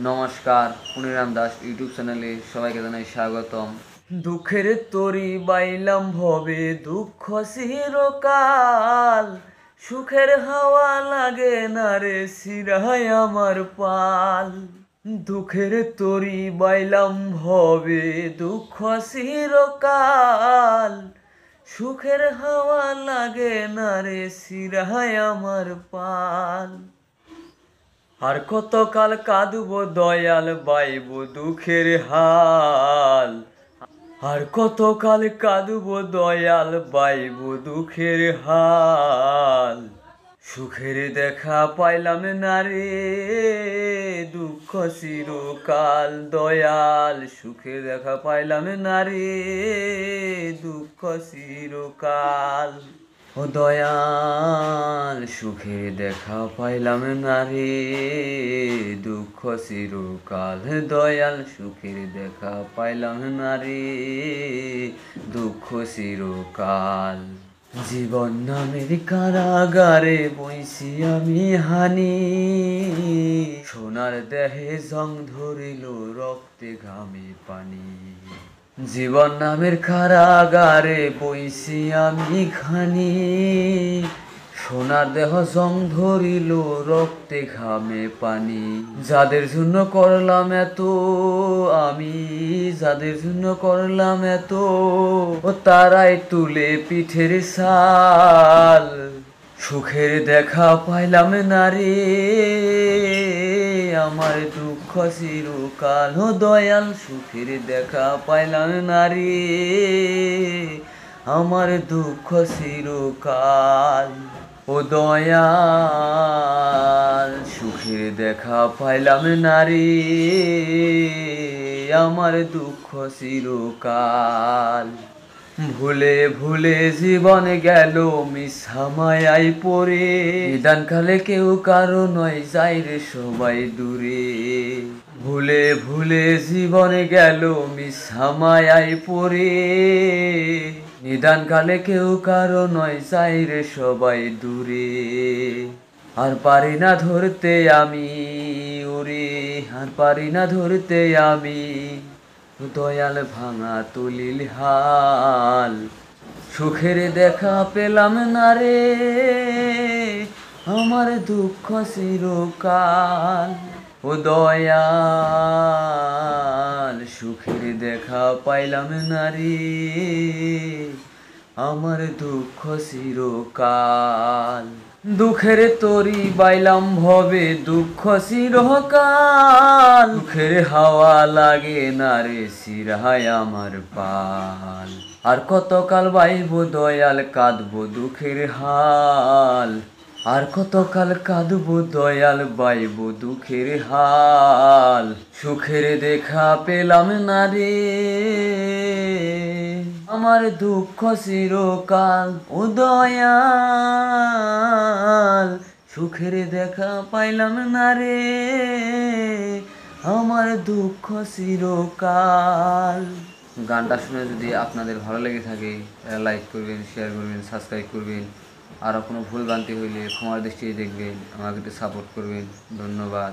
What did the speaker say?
নমস্কার, পুনিরাম দাস ইউটিউব চ্যানেলে সবাইকে জানাই স্বাগতম। দুঃখের তরি বাইলাম ভবে দুঃখ চিরকাল, সুখের হাওয়া লাগে না রে শিরায় আমার পাল। দুঃখের তরি বাইলাম ভবে দুঃখ চিরকাল, সুখের হাওয়া লাগে না রে শিরায় আমার পাল। আর কতকাল কাঁদব দয়াল বাইব দুঃখের হাল, আর কতকাল কাঁদব দয়াল বাইব দুঃখের হাল। সুখের দেখা পাইলাম না রে দুঃখ চিরকাল, দয়াল সুখের দেখা পাইলাম না রে দুঃখ চিরকাল। ও দয়াল সুখের দেখা পাইলাম না রে দুঃখ চিরকাল, দয়াল সুখের দেখা পাইলাম না রে দুঃখ চিরকাল। জীবন নামের কারাগারে বইছি আমি হানি, সোনার দেহে জং ধরিল রক্তে ঘামে পানি। জীবন নামের কারাগারে বইছি আমি খানি, সোনার দেহ জং ধরিল রক্তে ঘামে পানি। যাদের জন্য করলাম এত আমি, যাদের জন্য করলাম এত, ও তারাই তুলে পিঠের ছাল। সুখের দেখা পাইলাম না রে আমার দুঃখ চিরকাল, ও দয়াল সুখের দেখা পাইলাম না রে আমার দুঃখ চিরকাল। ও দয়াল সুখের দেখা পাইলাম না রে আমার দুঃখ চিরকাল। ভুলে ভুলে জীবন গেল মিছা মায়ায় পড়ে, নিদানকালে কেউ কারো নয় যায় রে সবাই দূরে। ভুলে ভুলে জীবন গেল মিছা মায়ায় পড়ে, নিদানকালে কেউ কারো নয় যায় রে সবাই দূরে। আর পারি না ধরতে আমি ওরে, আর পারি না ধরতে আমি দয়াল ভাঙা তুলিল হাল। সুখের দেখা পেলাম না রে আমার দুঃখ চিরকাল। ও দয়াল সুখের দেখা পাইলাম না রে আমার দুঃখ চিরকাল। দুঃখের তরি বাইলাম ভবে দুঃখ চিরকাল, দুঃখের হাওয়া লাগে না রে শিরায় আমার পাল। আর কতকাল বাইব দয়াল কাঁদব দুঃখের হাল, আর কতকাল কাঁদব দয়াল বাইব দুঃখের হাল। সুখের দেখা পেলাম না রে আমার দুঃখ চিরকাল, ও দয়াল সুখের দেখা পাইলাম না রে আমার দুঃখ চিরকাল। গানটা শুনে যদি আপনাদের ভালো লেগে থাকে লাইক করবেন, শেয়ার করবেন, সাবস্ক্রাইব করবেন। আরও কোনো ভুল ভ্রান্তি হইলে ক্ষমার দৃষ্টিতে দেখবেন, আমাকে একটু সাপোর্ট করবেন। ধন্যবাদ।